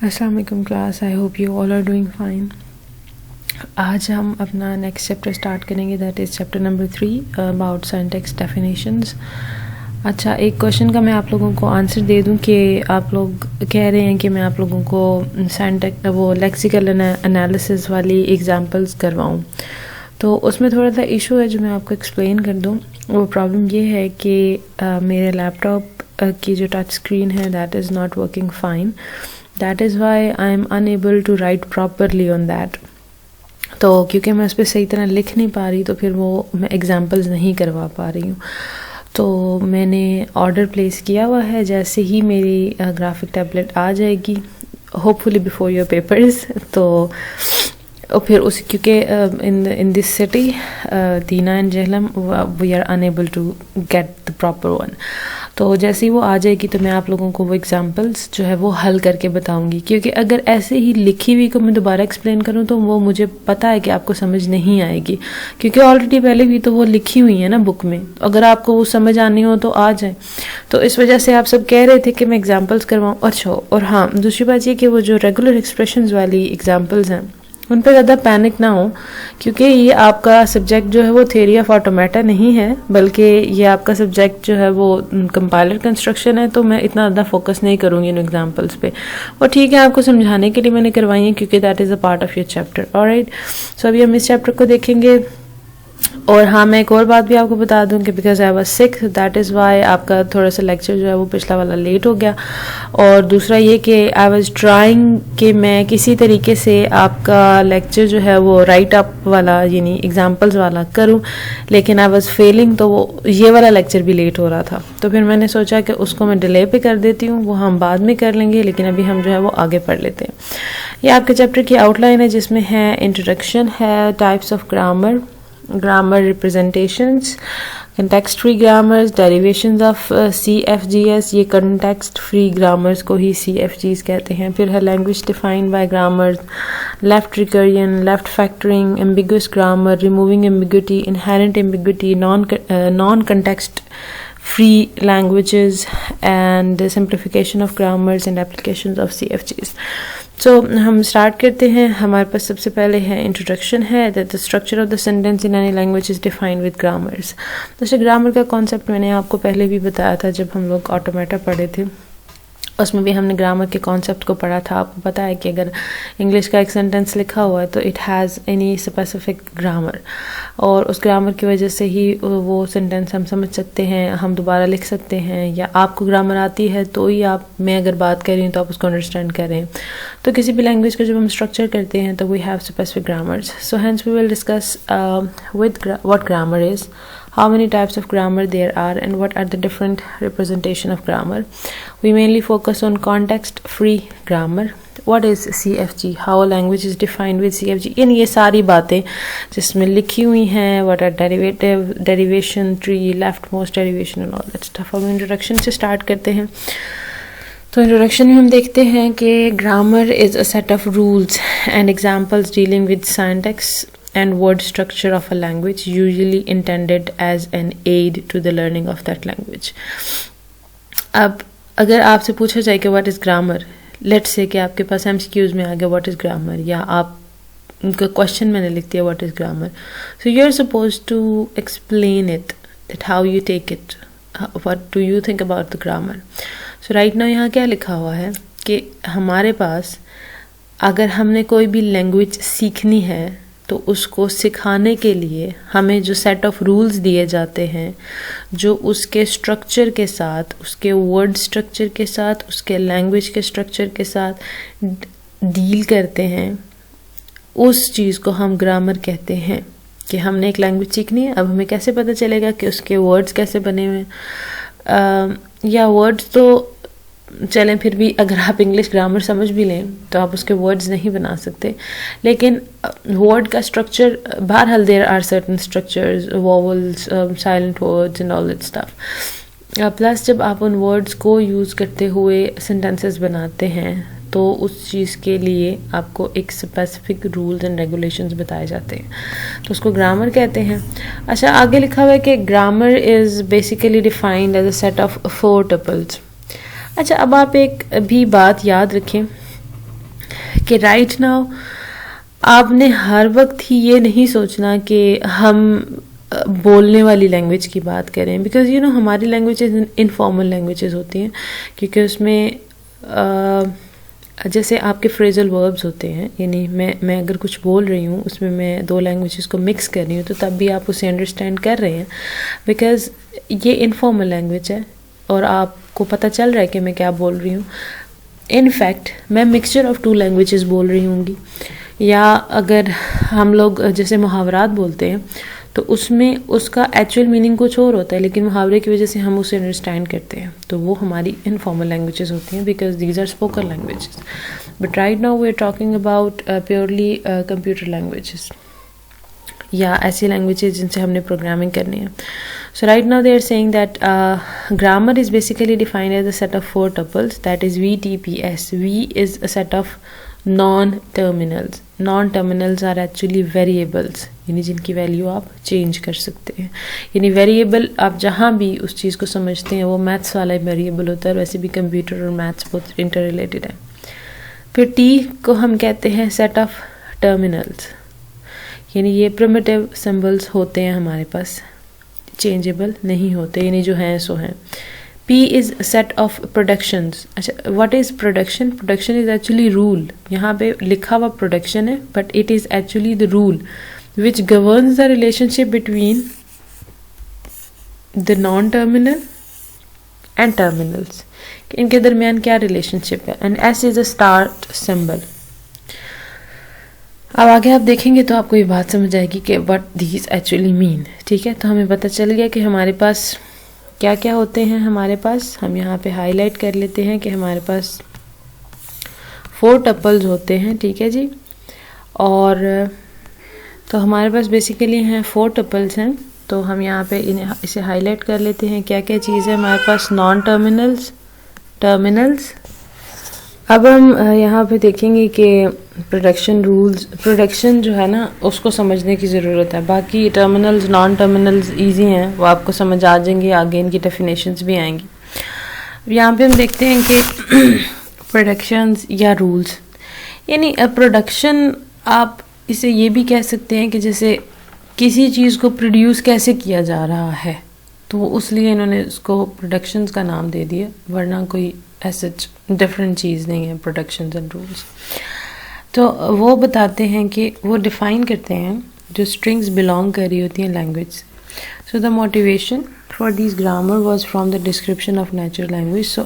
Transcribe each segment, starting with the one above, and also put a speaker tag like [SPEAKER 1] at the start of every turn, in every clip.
[SPEAKER 1] अस्सलाम वालेकुम class, I hope you all are doing fine. आज हम अपना नेक्स्ट चैप्टर स्टार्ट करेंगे, that is chapter number 3 about syntax definitions. अच्छा, एक क्वेश्चन का मैं आप लोगों को आंसर दे दूं कि आप लोग कह रहे हैं कि मैं आप लोगों को सिंटैक्स वो लेक्सिकल एनालिसिस वाली एग्जांपल्स करवाऊं, तो उसमें थोड़ा सा इशू है जो मैं आपको एक्सप्लेन कर दूं। वो प्रॉब्लम ये है कि मेरे लैपटॉप की जो टच स्क्रीन है that is not working fine, that is why I am unable to write properly on that. तो क्योंकि मैं उस पर सही तरह लिख नहीं पा रही तो फिर वो मैं एग्जांपल्स नहीं करवा पा रही हूँ। तो मैंने ऑर्डर प्लेस किया हुआ है, जैसे ही मेरी ग्राफिक टैबलेट आ जाएगी होपफुली बिफोर योर पेपर्स, तो और फिर उस क्योंकि in this city Dina and Jhelum we are unable to get the proper one. तो जैसे ही वो आ जाएगी तो मैं आप लोगों को वो एग्जांपल्स जो है वो हल करके बताऊंगी, क्योंकि अगर ऐसे ही लिखी हुई को मैं दोबारा एक्सप्लेन करूं तो वो मुझे पता है कि आपको समझ नहीं आएगी, क्योंकि ऑलरेडी पहले भी तो वो लिखी हुई है ना बुक में। अगर आपको वो समझ आनी हो तो आ जाए। तो इस वजह से आप सब कह रहे थे कि मैं एग्जाम्पल्स करवाऊँ। अच्छा, और हाँ, दूसरी बात ये कि वो जो रेगुलर एक्सप्रेशंस वाली एग्जाम्पल्स हैं उन पर ज़्यादा पैनिक ना हो, क्योंकि ये आपका सब्जेक्ट जो है वो थ्योरी ऑफ ऑटोमेटा नहीं है, बल्कि ये आपका सब्जेक्ट जो है वो कंपाइलर कंस्ट्रक्शन है। तो मैं इतना ज़्यादा फोकस नहीं करूँगी इन एग्जांपल्स पे। और ठीक है, आपको समझाने के लिए मैंने करवाई है, क्योंकि that is a part of your chapter. Alright, so अभी हम इस चैप्टर को देखेंगे। और हाँ, मैं एक और बात भी आपको बता दूं कि because I was sick, that is Y आपका थोड़ा सा लेक्चर जो है वो पिछला वाला लेट हो गया। और दूसरा ये कि आई वाज ट्राइंग कि मैं किसी तरीके से आपका लेक्चर जो है वो राइट अप वाला यानी एग्जांपल्स वाला करूं, लेकिन आई वाज फेलिंग, तो वो ये वाला लेक्चर भी लेट हो रहा था। तो फिर मैंने सोचा कि उसको मैं डिले पे कर देती हूँ, वो हम बाद में कर लेंगे, लेकिन अभी हम जो है वो आगे पढ़ लेते हैं। ये आपके चैप्टर की आउटलाइन है, जिसमें है इंट्रोडक्शन है, types of grammar, grammar representations, context free grammars, derivations of CFGs, ये context free grammars को ही CFGs कहते हैं। फिर है language defined by grammars, left recursion, left factoring, ambiguous grammar, removing ambiguity, inherent ambiguity, non context free languages, and simplification of grammars and applications of CFGs. So हम start करते हैं। हमारे पास सबसे पहले है इंट्रोडक्शन है, that the structure of the sentence in any language is defined with grammars. जैसे grammar का कॉन्सेप्ट मैंने आपको पहले भी बताया था जब हम लोग ऑटोमेटा पढ़े थे, उसमें भी हमने ग्रामर के कॉन्सेप्ट को पढ़ा था। आपको पता है कि अगर इंग्लिश का एक सेंटेंस लिखा हुआ है तो it has any specific grammar, और उस ग्रामर की वजह से ही वो सेंटेंस हम समझ सकते हैं, हम दोबारा लिख सकते हैं, या आपको ग्रामर आती है तो ही आप, मैं अगर बात कर रही हूँ तो आप उसको अंडरस्टैंड कर रहे हैं। तो किसी भी लैंग्वेज का जब हम स्ट्रक्चर करते हैं तो we have specific grammars. So hence we will discuss with what grammar is, how many types of grammar there are, and what are the different representation of grammar. We mainly focus on context free grammar. What is CFG, how a language is defined with CFG, इन ये सारी बातें जिसमें लिखी हुई हैं, what are derivative, derivation tree, leftmost derivation and all that stuff। हम introduction से start करते हैं। तो इंट्रोडक्शन में हम देखते हैं कि grammar is a set of rules and examples dealing with syntax and word structure of a language, usually intended as an aid to the learning of that language. अब अगर आपसे पूछा जाए कि what is grammar, let's say कि आपके पास MCQs में आ गया what is grammar, या आप उनका क्वेश्चन मैंने लिख दिया what is grammar, so you're supposed to explain it, that how you take it, what do you think about the grammar. So right now यहाँ क्या लिखा हुआ है कि हमारे पास अगर हमने कोई भी लैंग्वेज सीखनी है तो उसको सिखाने के लिए हमें जो सेट ऑफ रूल्स दिए जाते हैं, जो उसके स्ट्रक्चर के साथ, उसके वर्ड स्ट्रक्चर के साथ, उसके लैंग्वेज के स्ट्रक्चर के साथ डील करते हैं, उस चीज़ को हम ग्रामर कहते हैं। कि हमने एक लैंग्वेज सीखनी है, अब हमें कैसे पता चलेगा कि उसके वर्ड्स कैसे बने हुए हैं, या वर्ड्स तो चलें फिर भी अगर आप इंग्लिश ग्रामर समझ भी लें तो आप उसके वर्ड्स नहीं बना सकते, लेकिन वर्ड का स्ट्रक्चर, बहरहाल there are certain structures, vowels, silent words and all that stuff. Plus जब आप उन वर्ड्स को यूज़ करते हुए सेंटेंसेस बनाते हैं तो उस चीज़ के लिए आपको एक स्पेसिफिक रूल्स एंड रेगुलेशंस बताए जाते हैं, तो उसको ग्रामर कहते हैं। अच्छा, आगे लिखा हुआ है कि grammar is basically defined as a set of 4 tuples. अच्छा, अब आप एक भी बात याद रखें कि राइट नाउ आपने हर वक्त ही ये नहीं सोचना कि हम बोलने वाली लैंग्वेज की बात करें, बिकॉज यू नो हमारी लैंग्वेजेस इनफॉर्मल लैंग्वेजेस होती हैं, क्योंकि उसमें जैसे आपके फ्रेजल वर्ब्स होते हैं, यानी मैं अगर कुछ बोल रही हूँ उसमें मैं दो लैंग्वेजेस को मिक्स कर रही हूँ तो तब भी आप उसे अंडरस्टैंड कर रहे हैं, बिकॉज ये इनफॉर्मल लैंग्वेज है और आपको पता चल रहा है कि मैं क्या बोल रही हूँ। इनफैक्ट मैं मिक्सचर ऑफ टू लैंग्वेजेस बोल रही होंगी, या अगर हम लोग जैसे मुहावरात बोलते हैं तो उसमें उसका एक्चुअल मीनिंग कुछ और होता है, लेकिन मुहावरे की वजह से हम उसे अंडरस्टैंड करते हैं, तो वो हमारी इनफॉर्मल लैंग्वेजेस होती हैं, because these are spoken languages. But right now we are talking about purely computer languages, या ऐसी लैंग्वेजेस जिनसे हमने प्रोग्रामिंग करनी है। So right now they are saying that grammar is basically defined as a set of 4 tuples, that is VTPS. V is a set of non-terminals. Non-terminals are actually variables, यानी जिनकी value आप change कर सकते हैं। यानी variable आप जहाँ भी उस चीज़ को समझते हैं वो मैथ्स वाला वेरिएबल होता है, वैसे भी कंप्यूटर और मैथ्स बहुत इंटर रिलेटेड है। फिर T को हम कहते हैं सेट ऑफ टर्मिनल्स, यानी ये प्रिमिटिव सिंबल्स होते हैं हमारे पास, चेंजेबल नहीं होते, यानी जो हैं सो हैं। P is set of productions. अच्छा, what is production? Production is actually rule, यहाँ पे लिखा हुआ प्रोडक्शन है but it is actually the rule which governs the relationship between the non terminal and terminals, इनके दरमियान क्या रिलेशनशिप है। And S is a start symbol. अब आगे आप देखेंगे तो आपको ये बात समझ आएगी कि व्हाट दीज एक्चुअली मीन। ठीक है, तो हमें पता चल गया कि हमारे पास क्या क्या होते हैं। हमारे पास, हम यहाँ पे हाईलाइट कर लेते हैं कि हमारे पास 4 टपल्स होते हैं। ठीक है जी, और तो हमारे पास बेसिकली हैं 4 टपल्स हैं, तो हम यहाँ पे इसे हाईलाइट कर लेते हैं। क्या क्या चीज़ है हमारे पास? Non terminals, terminals. अब हम यहाँ पे देखेंगे कि प्रोडक्शन रूल्स, प्रोडक्शन जो है ना उसको समझने की ज़रूरत है। बाकी टर्मिनल्स, नॉन टर्मिनल्स इजी हैं, वो आपको समझ आ जाएंगे, आगे इनकी डेफिनेशंस भी आएंगी। यहाँ पे हम देखते हैं कि प्रोडक्शंस या रूल्स, यानी प्रोडक्शन आप इसे ये भी कह सकते हैं कि जैसे किसी चीज़ को प्रोड्यूस कैसे किया जा रहा है, तो उसलिए इन्होंने उसको प्रोडक्शंस का नाम दे दिया, वरना कोई ऐसा डिफरेंट चीज़ नहीं है प्रोडक्शंस एंड रूल्स। तो वो बताते हैं कि वो डिफ़ाइन करते हैं जो स्ट्रिंग्स बिलोंग कर रही होती हैं language. So the motivation for this grammar was from the description of natural language. So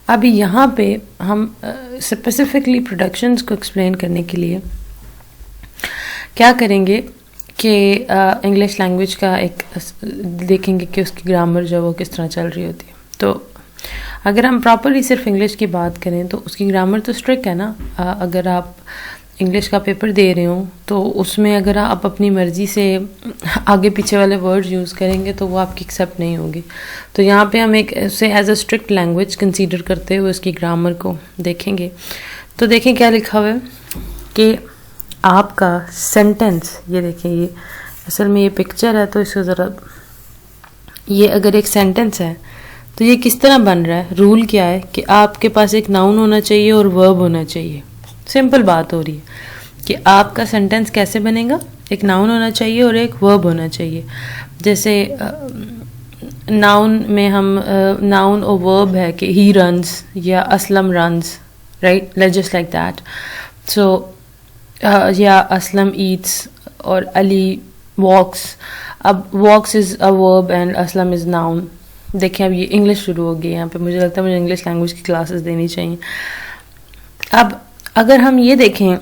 [SPEAKER 1] अभी यहाँ पे हम स्पेसिफिकली प्रोडक्शंस को एक्सप्लेन करने के लिए क्या करेंगे कि इंग्लिश लैंग्वेज का एक देखेंगे कि उसकी ग्रामर जो वो किस तरह चल रही होती है। तो अगर हम प्रॉपरली सिर्फ इंग्लिश की बात करें तो उसकी ग्रामर तो स्ट्रिक्ट है ना। अगर आप इंग्लिश का पेपर दे रहे हो तो उसमें अगर आप अपनी मर्ज़ी से आगे पीछे वाले वर्ड्स यूज़ करेंगे तो वो आपकी एक्सेप्ट नहीं होगी। तो यहाँ पे हम एक उसे as a strict language consider करते हुए उसकी ग्रामर को देखेंगे। तो देखें क्या लिखा हुआ है कि आपका सेंटेंस, ये देखें, ये असल में ये पिक्चर है तो इसको ज़रा, ये अगर एक सेंटेंस है तो ये किस तरह बन रहा है। रूल क्या है कि आपके पास एक नाउन होना चाहिए और वर्ब होना चाहिए। सिंपल बात हो रही है कि आपका सेंटेंस कैसे बनेगा, एक नाउन होना चाहिए और एक वर्ब होना चाहिए। जैसे नाउन में हम नाउन और वर्ब है कि ही रन्स या Aslam runs, right, just like that. So या असलम ईट्स और अली वॉक्स। अब walks is a verb and Aslam is noun. देखिए अब ये इंग्लिश शुरू हो गई यहाँ पे, मुझे लगता है मुझे इंग्लिश लैंग्वेज की क्लासेस देनी चाहिए। अब अगर हम ये देखें,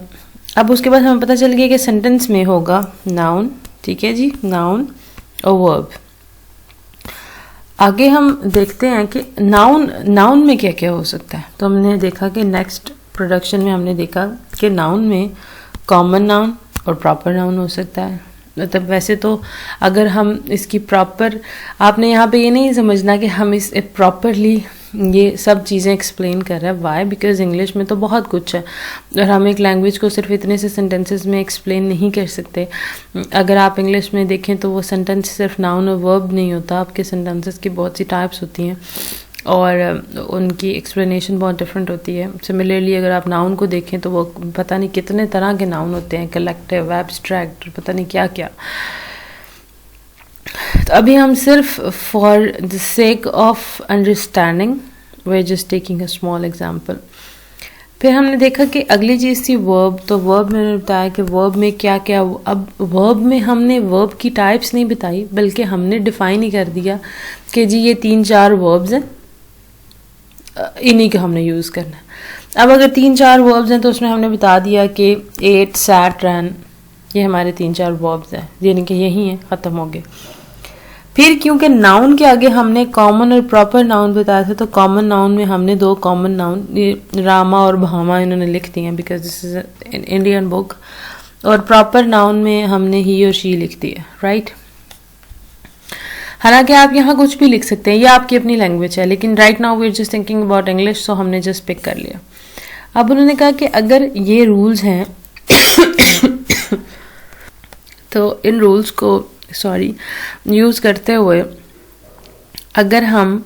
[SPEAKER 1] अब उसके बाद हमें पता चल गया कि सेंटेंस में होगा नाउन, ठीक है जी, नाउन और वर्ब। आगे हम देखते हैं कि नाउन में क्या क्या हो सकता है। तो हमने देखा कि नेक्स्ट प्रोडक्शन में हमने देखा कि नाउन में कॉमन नाउन और प्रॉपर नाउन हो सकता है। मतलब वैसे तो अगर हम इसकी प्रॉपर, आपने यहाँ पे ये नहीं समझना कि हम इस प्रॉपरली ये सब चीज़ें एक्सप्लेन कर रहे हैं। वाई? बिकॉज इंग्लिश में तो बहुत कुछ है और हम एक लैंग्वेज को सिर्फ इतने से सेंटेंसेस में एक्सप्लेन नहीं कर सकते। अगर आप इंग्लिश में देखें तो वो सेंटेंस सिर्फ नाउन और वर्ब नहीं होता, आपके सेंटेंसेस की बहुत सी टाइप्स होती हैं। और उनकी एक्सप्लेनेशन बहुत डिफरेंट होती है। सिमिलरली अगर आप नाउन को देखें तो वो पता नहीं कितने तरह के नाउन होते हैं, कलेक्टिव, एब्स्ट्रैक्ट, पता नहीं क्या क्या। तो अभी हम सिर्फ for the sake of understanding we are just taking a small example. फिर हमने देखा कि अगली चीज़ थी वर्ब। तो वर्ब में मैंने बताया कि वर्ब में क्या क्या, अब वर्ब में हमने वर्ब की टाइप्स नहीं बताई बल्कि हमने डिफाइन ही कर दिया कि जी ये 3-4 वर्ब्स हैं, इन्हीं को हमने यूज़ करना है। अब अगर 3-4 वर्ब्स हैं तो उसमें हमने बता दिया कि एट, सैट, रन, ये हमारे 3-4 वर्ब्स हैं, यानी कि यही हैं, ख़त्म हो गए। फिर क्योंकि नाउन के आगे हमने कॉमन और प्रॉपर नाउन बताया था, तो कॉमन नाउन में हमने 2 कॉमन नाउन, रामा और भामा, इन्होंने लिख दिए हैं because this is an Indian book. और प्रॉपर नाउन में हमने ही और शी लिख दिया, राइट। हालांकि आप यहाँ कुछ भी लिख सकते हैं, ये आपकी अपनी लैंग्वेज है, लेकिन right now we are just thinking about English, so हमने जस्ट पिक कर लिया। अब उन्होंने कहा कि अगर ये रूल्स हैं तो इन रूल्स को यूज़ करते हुए अगर हम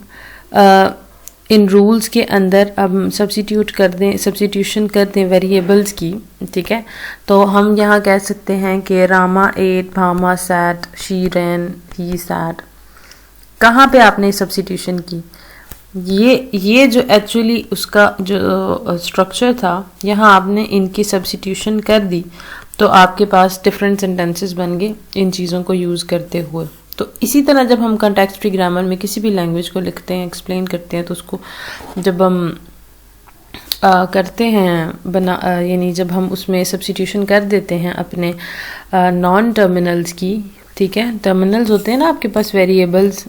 [SPEAKER 1] इन रूल्स के अंदर अब सब्स्टिट्यूशन कर दें वेरिएबल्स की, ठीक है, तो हम यहाँ कह सकते हैं कि Rama ate, Bhama sat, she ran, he sat. कहाँ पे आपने सब्स्टिट्यूशन की? ये जो एक्चुअली उसका जो स्ट्रक्चर था, यहाँ आपने इनकी सब्स्टिट्यूशन कर दी तो आपके पास डिफरेंट सेंटेंसेस बन गए इन चीज़ों को यूज़ करते हुए। तो इसी तरह जब हम कॉन्टेक्स्ट फ्री ग्रामर में किसी भी लैंग्वेज को लिखते हैं, एक्सप्लेन करते हैं, तो उसको जब हम करते हैं यानी जब हम उसमें सब्स्टिट्यूशन कर देते हैं अपने नॉन टर्मिनल्स की, ठीक है, टर्मिनल्स होते हैं ना आपके पास वेरिएबल्स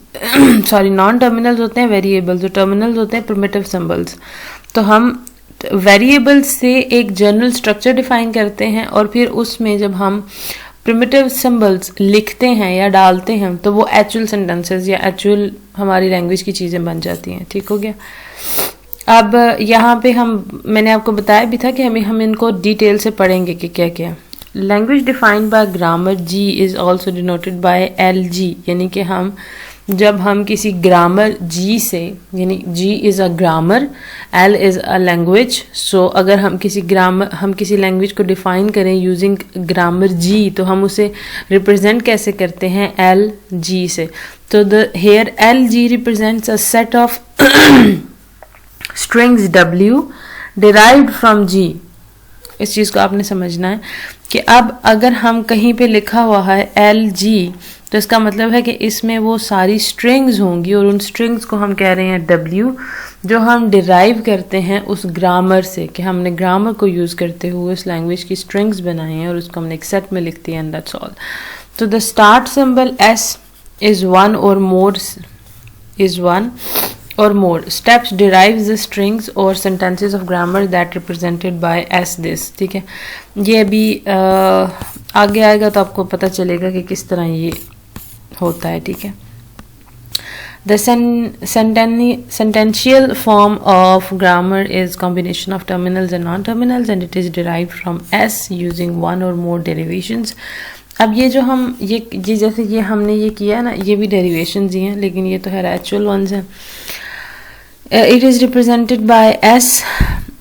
[SPEAKER 1] नॉन टर्मिनल्स होते हैं वेरिएबल्स, और टर्मिनल्स होते हैं प्रिमिटिव सिंबल्स। तो हम वेरिएबल्स से एक जनरल स्ट्रक्चर डिफाइन करते हैं और फिर उसमें जब हम प्रिमिटिव सिंबल्स लिखते हैं या डालते हैं तो वो एक्चुअल सेंटेंसेस या एक्चुअल हमारी लैंग्वेज की चीज़ें बन जाती हैं, ठीक हो गया। अब यहाँ पे मैंने आपको बताया भी था कि हम इनको डिटेल से पढ़ेंगे कि क्या क्या। Language defined by grammar, G is also denoted by LG, यानी कि जब हम किसी ग्रामर जी से, यानी G is a grammar, L is a language, so अगर हम किसी लैंग्वेज को डिफाइन करें यूजिंग ग्रामर जी, तो हम उसे रिप्रेजेंट कैसे करते हैं? LG से। तो here LG represents a set of strings W derived from G। इस चीज़ को आपने समझना है कि अब अगर हम कहीं पे लिखा हुआ है LG, तो इसका मतलब है कि इसमें वो सारी स्ट्रिंग्स होंगी और उन स्ट्रिंग्स को हम कह रहे हैं W, जो हम डिराइव करते हैं उस ग्रामर से, कि हमने ग्रामर को यूज़ करते हुए उस लैंग्वेज की स्ट्रिंग्स बनाई हैं और उसको हमने एक सेट में लिख दिया, एंड दैट्स ऑल। तो the start symbol S is one or more steps derives the strings or sentences of grammar that represented by S this, ठीक है। ये अभी आगे आएगा तो आपको पता चलेगा कि किस तरह ये होता है, ठीक है। The sentential form of grammar is combination of terminals and non-terminals, and it is derived from S using one or more derivations। अब ये जो हम ये जैसे ये हमने ये किया ना, ये भी डेरिवेशंस ही हैं, लेकिन ये तो है एक्चुअल वंस हैं। It is represented by S,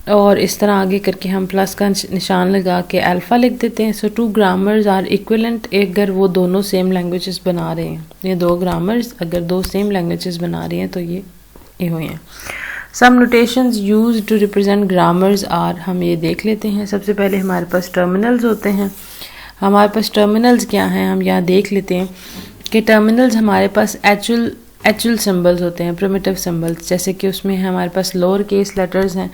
[SPEAKER 1] और इस तरह आगे करके हम प्लस का निशान लगा के अल्फ़ा लिख देते हैं। सो 2 ग्रामर्स आर इक्विवेलेंट अगर वो दोनों सेम लैंग्वेजेस बना रहे हैं। ये 2 ग्रामर्स अगर 2 सेम लैंग्वेजेस बना रहे हैं तो ये हुए हैं। Some notations used to represent grammars are, हम ये देख लेते हैं। सबसे पहले हमारे पास टर्मिनल्स होते हैं। हमारे पास टर्मिनल्स क्या हैं, हम यहाँ देख लेते हैं कि टर्मिनल्स हमारे पास एक्चुअल सिंबल्स होते हैं, प्रिमिटिव सिंबल्स, जैसे कि उसमें हमारे पास लोअर केस लेटर्स हैं,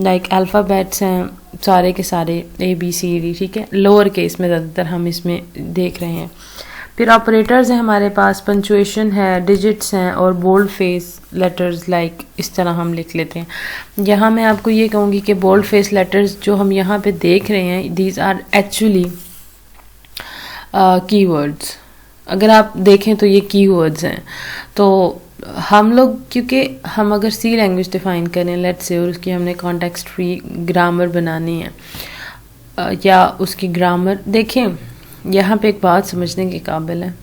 [SPEAKER 1] लाइक अल्फ़ाबेट्स हैं सारे के सारे ABCD, ठीक है, लोअर केस में ज़्यादातर हम इसमें देख रहे हैं। फिर ऑपरेटर्स हैं हमारे पास, पंचुएशन है, डिजिट्स हैं और बोल्ड फेस लेटर्स, लाइक इस तरह हम लिख लेते हैं। यहाँ मैं आपको ये कहूँगी कि बोल्ड फेस लेटर्स जो हम यहाँ पे देख रहे हैं, दीज आर एक्चुअली कीवर्ड्स। अगर आप देखें तो ये कीवर्ड्स हैं। तो हम लोग, क्योंकि हम अगर C लैंग्वेज डिफाइन करें लेट्स से, और उसकी हमने कॉन्टेक्स्ट फ्री ग्रामर बनानी है, या उसकी ग्रामर देखें, यहाँ पे एक बात समझने के काबिल है।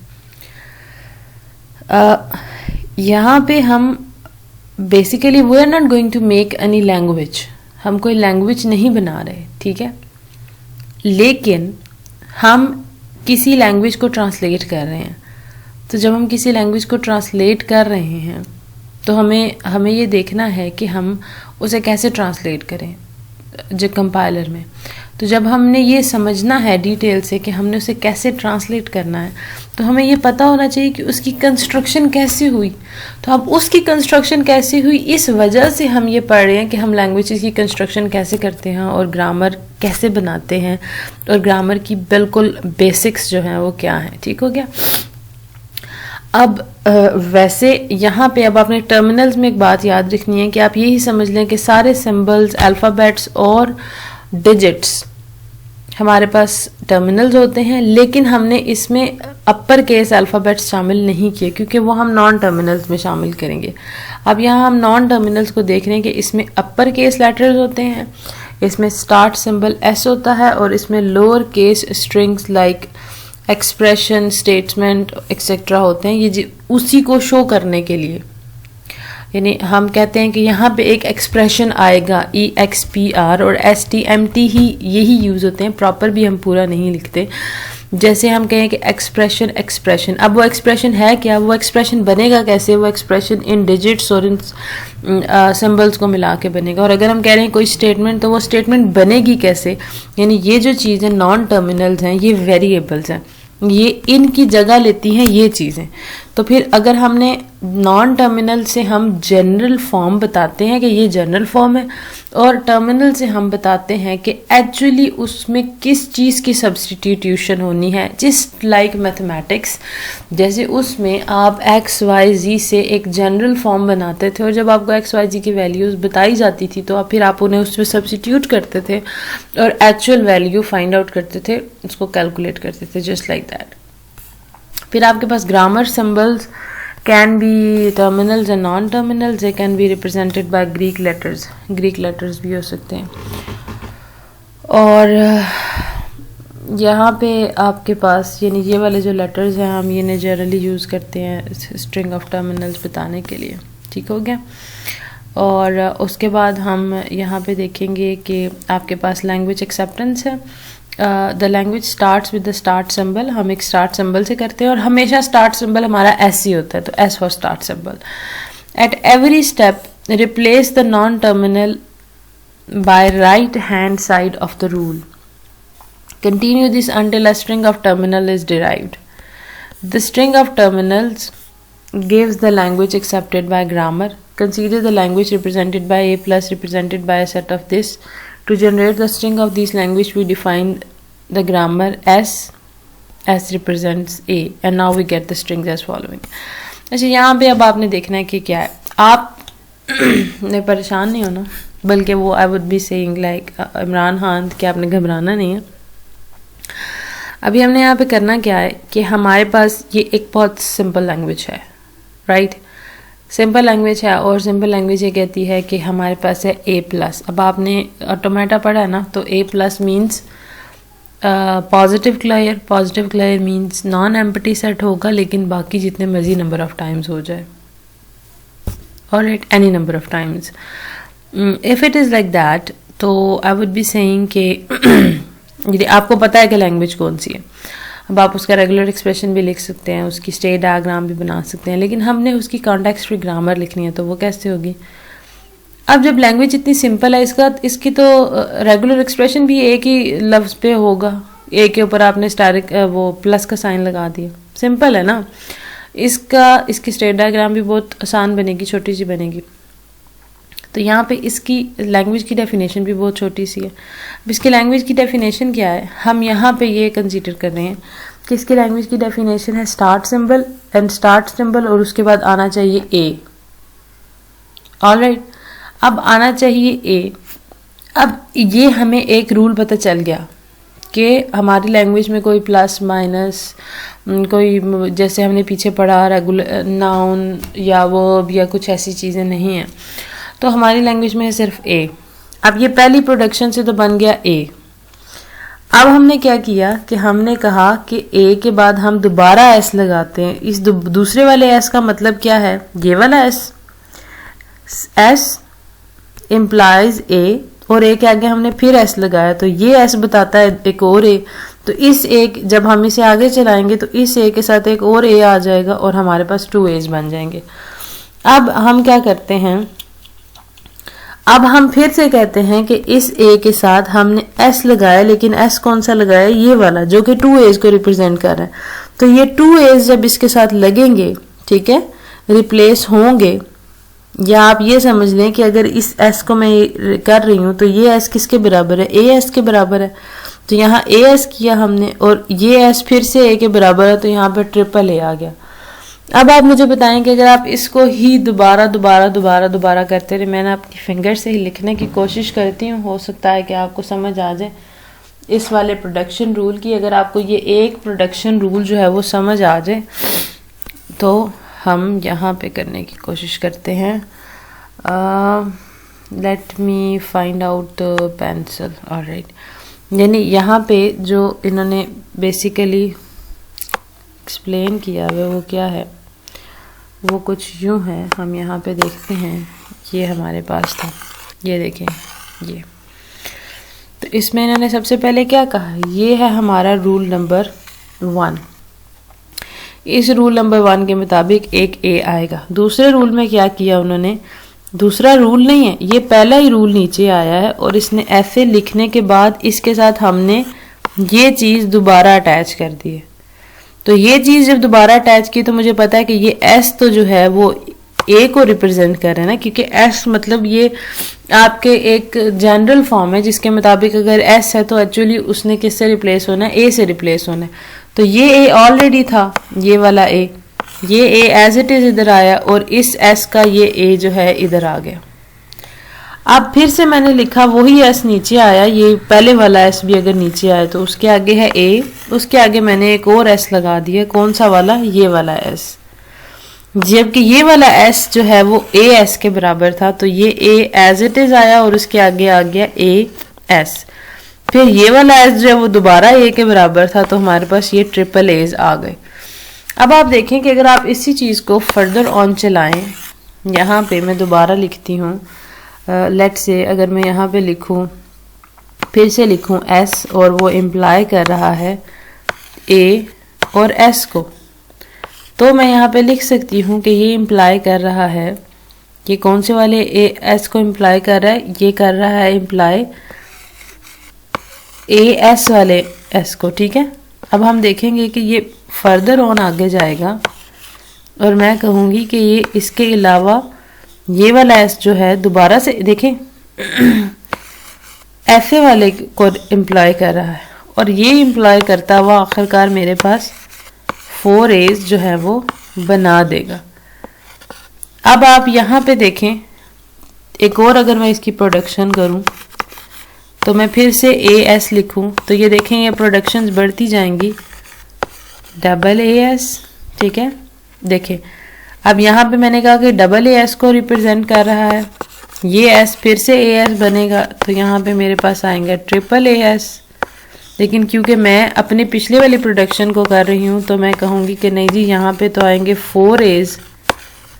[SPEAKER 1] यहाँ पे हम basically we are not going to make any language, हम कोई लैंग्वेज नहीं बना रहे, ठीक है, लेकिन हम किसी लैंग्वेज को ट्रांसलेट कर रहे हैं। तो जब हम किसी लैंग्वेज को ट्रांसलेट कर रहे हैं तो हमें ये देखना है कि हम उसे कैसे ट्रांसलेट करें जो कंपाइलर में। तो जब हमने ये समझना है डिटेल से कि हमने उसे कैसे ट्रांसलेट करना है, तो हमें ये पता होना चाहिए कि उसकी कंस्ट्रक्शन कैसे हुई। तो अब उसकी कंस्ट्रक्शन कैसे हुई, इस वजह से हम ये पढ़ रहे हैं कि हम लैंग्वेजेस की कंस्ट्रक्शन कैसे करते हैं और ग्रामर कैसे बनाते हैं और ग्रामर की बिल्कुल बेसिक्स जो हैं वो क्या हैं। ठीक हो गया। अब वैसे यहाँ पे अब आपने टर्मिनल्स में एक बात याद रखनी है कि आप यही समझ लें कि सारे सिंबल्स, अल्फ़ाबेट्स और डिजिट्स हमारे पास टर्मिनल्स होते हैं, लेकिन हमने इसमें अपर केस अल्फ़ाबेट्स शामिल नहीं किए क्योंकि वो हम नॉन टर्मिनल्स में शामिल करेंगे। अब यहाँ हम नॉन टर्मिनल्स को देख रहे हैं कि इसमें अपर केस लेटर्स होते हैं, इसमें स्टार्ट सिंबल एस होता है और इसमें lower case strings like expression, statement etcetera होते हैं, ये उसी को शो करने के लिए। यानी हम कहते हैं कि यहाँ पे एक एक्सप्रेशन आएगा EXPR और STMT ही यही यूज़ होते हैं, प्रॉपर भी हम पूरा नहीं लिखते। जैसे हम कहें कि एक्सप्रेशन, अब वो एक्सप्रेशन है क्या, वो एक्सप्रेशन बनेगा कैसे, वो एक्सप्रेशन इन डिजिट्स और इन सिंबल्स को मिला के बनेगा। और अगर हम कह रहे हैं कोई स्टेटमेंट, तो वो स्टेटमेंट बनेगी कैसे। यानी ये जो चीज़ें नॉन टर्मिनल्स हैं ये वेरिएबल्स हैं, ये इनकी जगह लेती हैं ये चीज़ें। तो फिर अगर हमने नॉन टर्मिनल से हम जनरल फॉर्म बताते हैं कि ये जनरल फॉर्म है, और टर्मिनल से हम बताते हैं कि एक्चुअली उसमें किस चीज़ की सब्स्टिट्यूशन होनी है। जिस्ट लाइक मैथमेटिक्स, जैसे उसमें आप XYZ से एक जनरल फॉर्म बनाते थे और जब आपको XYZ की वैल्यूज़ बताई जाती थी तो फिर आप उन्हें उसमें सब्स्टिट्यूट करते थे और एक्चुअल वैल्यू फाइंड आउट करते थे, उसको कैलकुलेट करते थे, जस्ट लाइक दैट। फिर आपके पास grammar symbols can be terminals and non-terminals, they can be represented by Greek letters, Greek letters भी हो सकते हैं। और यहाँ पे आपके पास यानी ये वाले जो लेटर्स हैं हम ये जनरली यूज़ करते हैं स्ट्रिंग ऑफ टर्मिनल्स बताने के लिए। ठीक हो गया। और उसके बाद हम यहाँ पे देखेंगे कि आपके पास लैंग्वेज एक्सेप्टेंस है। The language starts with the start symbol, हम एक स्टार्ट सिंबल से करते हैं और हमेशा स्टार्ट सिंबल हमारा एस ही होता है, तो S for start symbol. At every step replace the non terminal by right hand side of the rule. Continue this until a string of terminal is derived. The string of terminals gives the language accepted by grammar. Consider the language represented by A plus represented by a set of this. To generate the string of this language, we define the grammar S represents A, and now we get the strings as following. अच्छा, यहाँ पे अब आपने देखना है कि क्या है। आप ने परेशान नहीं होना, बल्कि वो I would be saying like Imran Khan कि आपने घबराना नहीं है। अभी हमने यहाँ पे करना क्या है कि हमारे पास ये एक बहुत सिंपल लैंग्वेज है, राइट। सिंपल लैंग्वेज है और सिंपल लैंग्वेज ये कहती है कि हमारे पास है A प्लस। अब आपने ऑटोमेटा पढ़ा है ना, तो A plus means positive clear. Positive clear means non empty set होगा, लेकिन बाकी जितने मर्जी नंबर ऑफ टाइम्स हो जाए, और at any number of times. If it is like that, तो आई वुड बी सेइंग कि यदि आपको पता है कि लैंग्वेज कौन सी है, अब आप उसका रेगुलर एक्सप्रेशन भी लिख सकते हैं, उसकी स्टेट डायग्राम भी बना सकते हैं, लेकिन हमने उसकी कॉन्टेक्स्ट फ्री ग्रामर लिखनी है, तो वो कैसे होगी। अब जब लैंग्वेज इतनी सिंपल है, इसकी तो रेगुलर एक्सप्रेशन भी एक ही लफ्ज़ पे होगा, ए के ऊपर आपने वो प्लस का साइन लगा दिया, सिंपल है ना। इसकी स्टेट डायग्राम भी बहुत आसान बनेगी, छोटी सी बनेगी। तो यहाँ पे इसकी लैंग्वेज की डेफिनेशन भी बहुत छोटी सी है। अब इसकी लैंग्वेज की डेफिनेशन क्या है, हम यहाँ पे ये कंसीडर कर रहे हैं कि इसकी लैंग्वेज की डेफिनेशन है start symbol and start symbol, और उसके बाद आना चाहिए ए। ऑलराइट, अब आना चाहिए ए। अब ये हमें एक रूल पता चल गया कि हमारी लैंग्वेज में कोई प्लस माइनस, कोई जैसे हमने पीछे पढ़ा रेगुलर नाउन या वर्ब या कुछ ऐसी चीज़ें नहीं हैं, तो हमारी लैंग्वेज में है सिर्फ ए। अब ये पहली प्रोडक्शन से तो बन गया ए। अब हमने क्या किया कि हमने कहा कि ए के बाद हम दोबारा एस लगाते हैं। इस दूसरे वाले एस का मतलब क्या है, ये वाला एस। एस इम्प्लाइज ए, और ए के आगे हमने फिर एस लगाया, तो ये एस बताता है एक और ए, तो इस एक जब हम इसे आगे चलाएंगे तो इस ए के साथ एक और ए आ जाएगा और हमारे पास 2 एज बन जाएंगे। अब हम क्या करते हैं, अब हम फिर से कहते हैं कि इस ए के साथ हमने एस लगाया, लेकिन एस कौन सा लगाया, ये वाला जो कि 2 एज को रिप्रेजेंट कर रहा है। तो ये 2 एज जब इसके साथ लगेंगे, ठीक है, रिप्लेस होंगे, या आप ये समझ लें कि अगर इस एस को मैं कर रही हूं तो ये एस किसके बराबर है, ए एस के बराबर है। तो यहाँ ए एस किया हमने और ये एस फिर से ए के बराबर है, तो यहाँ पे ट्रिपल ए आ गया। अब आप मुझे बताएं कि अगर आप इसको ही दोबारा दोबारा दोबारा दोबारा करते रहे, मैंने अपनी फिंगर से ही लिखने की कोशिश करती हूँ, हो सकता है कि आपको समझ आ जाए इस वाले प्रोडक्शन रूल की। अगर आपको ये एक प्रोडक्शन रूल जो है वो समझ आ जाए तो हम यहाँ पे करने की कोशिश करते हैं। Let me find out the pencil. Alright, यानी यहाँ पे जो इन्होंने बेसिकली एक्सप्लेन किया है वो क्या है, वो कुछ यूँ है। हम यहाँ पे देखते हैं, ये हमारे पास था, ये देखें ये। तो इसमें इन्होंने सबसे पहले क्या कहा, ये है हमारा रूल नंबर 1। इस रूल नंबर 1 के मुताबिक एक ए आएगा। दूसरे रूल में क्या किया उन्होंने, दूसरा रूल नहीं है, ये पहला ही रूल नीचे आया है और इसने ऐसे लिखने के बाद इसके साथ हमने ये चीज़ दोबारा अटैच कर दी है। तो ये चीज़ जब दोबारा अटैच की तो मुझे पता है कि ये एस तो जो है वो ए को रिप्रेजेंट कर रहे हैं ना, क्योंकि एस मतलब ये आपके एक जनरल फॉर्म है जिसके मुताबिक अगर एस है तो एक्चुअली उसने किससे रिप्लेस होना है, ए से रिप्लेस होना है। तो ये ए ऑलरेडी था, ये वाला ए, ये ए एज इट इज इधर आया और इस एस का ये ए जो है इधर आ गया। अब फिर से मैंने लिखा वही एस नीचे आया, ये पहले वाला एस भी अगर नीचे आया तो उसके आगे है ए, उसके आगे मैंने एक और एस लगा दिया, कौन सा वाला, ये वाला एस। जबकि ये वाला एस जो है वो ए एस के बराबर था, तो ये ए एज इट इज आया और उसके आगे आ गया ए एस। फिर ये वाला एस जो है वो दोबारा ए के बराबर था, तो हमारे पास ये ट्रिपल एज आ गए। अब आप देखें कि अगर आप इसी चीज़ को फर्दर ऑन चलाएं, यहाँ पे मैं दोबारा लिखती हूँ, लेट से अगर मैं यहाँ पे लिखूँ, फिर से लिखूँ एस और वो इम्प्लाई कर रहा है ए और एस को, तो मैं यहाँ पे लिख सकती हूँ कि ये इम्प्लाई कर रहा है, ये कौन से वाले ए एस को इम्प्लाई कर रहा है, ये कर रहा है इम्प्लाई ए एस वाले एस को, ठीक है। अब हम देखेंगे कि ये फर्दर ऑन आगे जाएगा और मैं कहूँगी कि ये इसके अलावा ये वाला एस जो है दोबारा से देखें ऐसे वाले को इम्प्लाई कर रहा है और ये इम्प्लाई करता हुआ आखिरकार मेरे पास 4 एज जो है वो बना देगा। अब आप यहाँ पे देखें, एक और अगर मैं इसकी प्रोडक्शन करूँ तो मैं फिर से ए एस लिखूँ तो ये देखें ये प्रोडक्शंस बढ़ती जाएंगी, डबल ए एस, ठीक है। देखें अब यहाँ पे मैंने कहा कि डबल ए एस को रिप्रेजेंट कर रहा है, ये एस फिर से ए एस बनेगा, तो यहाँ पे मेरे पास आएंगे ट्रिपल ए एस। लेकिन क्योंकि मैं अपनी पिछले वाली प्रोडक्शन को कर रही हूँ तो मैं कहूँगी कि नहीं जी, यहाँ पे तो आएंगे 4 एज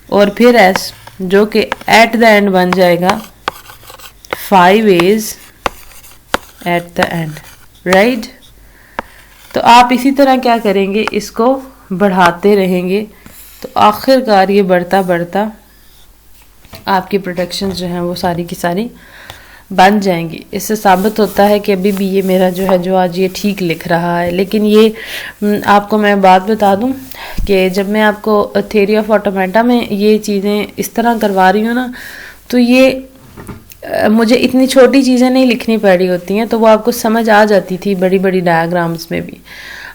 [SPEAKER 1] और फिर एस, जो कि एट द एंड बन जाएगा 5 as at the end, right. तो आप इसी तरह क्या करेंगे, इसको बढ़ाते रहेंगे तो आखिरकार ये बढ़ता बढ़ता आपकी प्रोडक्शन जो हैं वो सारी की सारी बन जाएंगी। इससे साबित होता है कि अभी भी ये मेरा जो है जो आज ये ठीक लिख रहा है। लेकिन ये आपको मैं बात बता दूं कि जब मैं आपको थ्योरी ऑफ ऑटोमेटा में ये चीज़ें इस तरह करवा रही हूँ ना, तो ये मुझे इतनी छोटी चीज़ें नहीं लिखनी पड़ रही होती हैं, तो वो आपको समझ आ जाती थी बड़ी बड़ी डायग्राम्स में भी।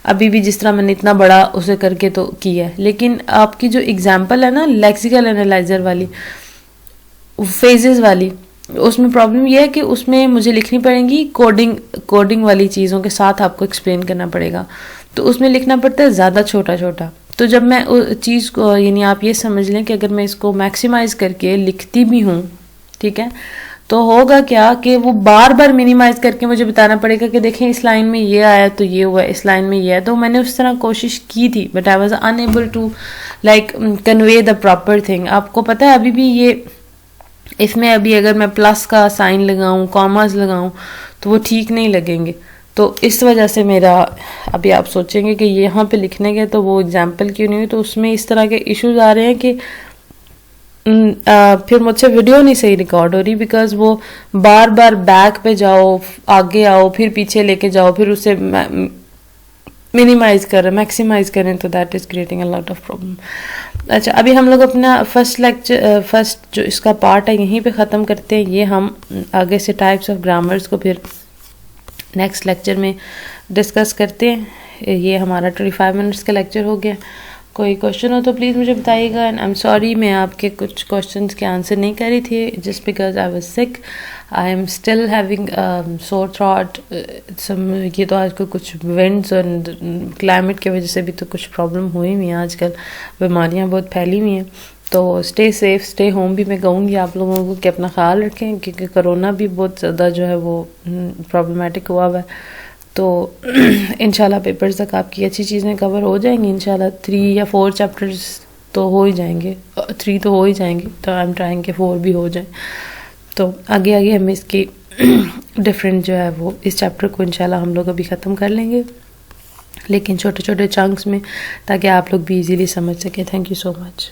[SPEAKER 1] अभी भी जिस तरह मैंने इतना बड़ा उसे करके तो किया है, लेकिन आपकी जो एग्जांपल है ना लेक्सिकल एनालाइजर वाली, फेजेस वाली, उसमें प्रॉब्लम यह है कि उसमें मुझे लिखनी पड़ेगी कोडिंग वाली चीज़ों के साथ आपको एक्सप्लेन करना पड़ेगा, तो उसमें लिखना पड़ता है ज़्यादा छोटा छोटा। तो जब मैं उस चीज़ को, यानी आप ये समझ लें कि अगर मैं इसको मैक्सिमाइज करके लिखती भी हूँ, ठीक है, तो होगा क्या कि वो बार बार मिनिमाइज करके मुझे बताना पड़ेगा कि देखें इस लाइन में ये आया तो ये हुआ, इस लाइन में ये आया। तो मैंने उस तरह कोशिश की थी, but I was unable to like convey the proper thing. आपको पता है अभी भी ये इसमें अभी अगर मैं प्लस का साइन लगाऊं, कॉमास लगाऊं, तो वो ठीक नहीं लगेंगे। तो इस वजह से मेरा, अभी आप सोचेंगे कि यहाँ पे लिखने के तो वो एग्जाम्पल क्यों नहीं हुई, तो उसमें इस तरह के इश्यूज आ रहे हैं कि फिर मुझसे वीडियो नहीं सही रिकॉर्ड हो रही, बिकॉज वो बार बार बैक पे जाओ, आगे आओ, फिर पीछे लेके जाओ, फिर उसे मिनिमाइज करें, मैक्सिमाइज करें, तो that is creating a lot of problem. अच्छा, अभी हम लोग अपना फर्स्ट जो इसका पार्ट है यहीं पे ख़त्म करते हैं। ये हम आगे से टाइप्स ऑफ ग्रामर्स को फिर नेक्स्ट लेक्चर में डिस्कस करते हैं। ये हमारा 25 मिनट्स का लेक्चर हो गया। कोई क्वेश्चन हो तो प्लीज़ मुझे बताइएगा। एंड आई एम सॉरी, मैं आपके कुछ क्वेश्चंस के आंसर नहीं कर रही थी, just because I was sick. I am still having सोर थ्रॉट। ये तो आजकल कुछ विंड्स और क्लाइमेट की वजह से भी तो कुछ प्रॉब्लम हुई हुई हैं, आजकल बीमारियां बहुत फैली हुई हैं। तो स्टे सेफ, स्टे होम भी मैं कहूँगी आप लोगों को कि अपना ख्याल रखें, क्योंकि कोरोना भी बहुत ज़्यादा जो है वो प्रॉब्लमेटिक हुआ हुआ है। तो इंशाल्लाह पेपर्स तक आपकी अच्छी चीज़ें कवर हो जाएंगी। इंशाल्लाह 3 या 4 चैप्टर्स तो हो ही जाएंगे, 3 तो हो ही जाएंगे, तो आई एम ट्राइंग के 4 भी हो जाए। तो आगे आगे हम इसकी डिफरेंट जो है वो इस चैप्टर को इंशाल्लाह हम लोग अभी ख़त्म कर लेंगे, लेकिन छोटे छोटे चंक्स में, ताकि आप लोग भी इजीली समझ सकें। Thank you so much.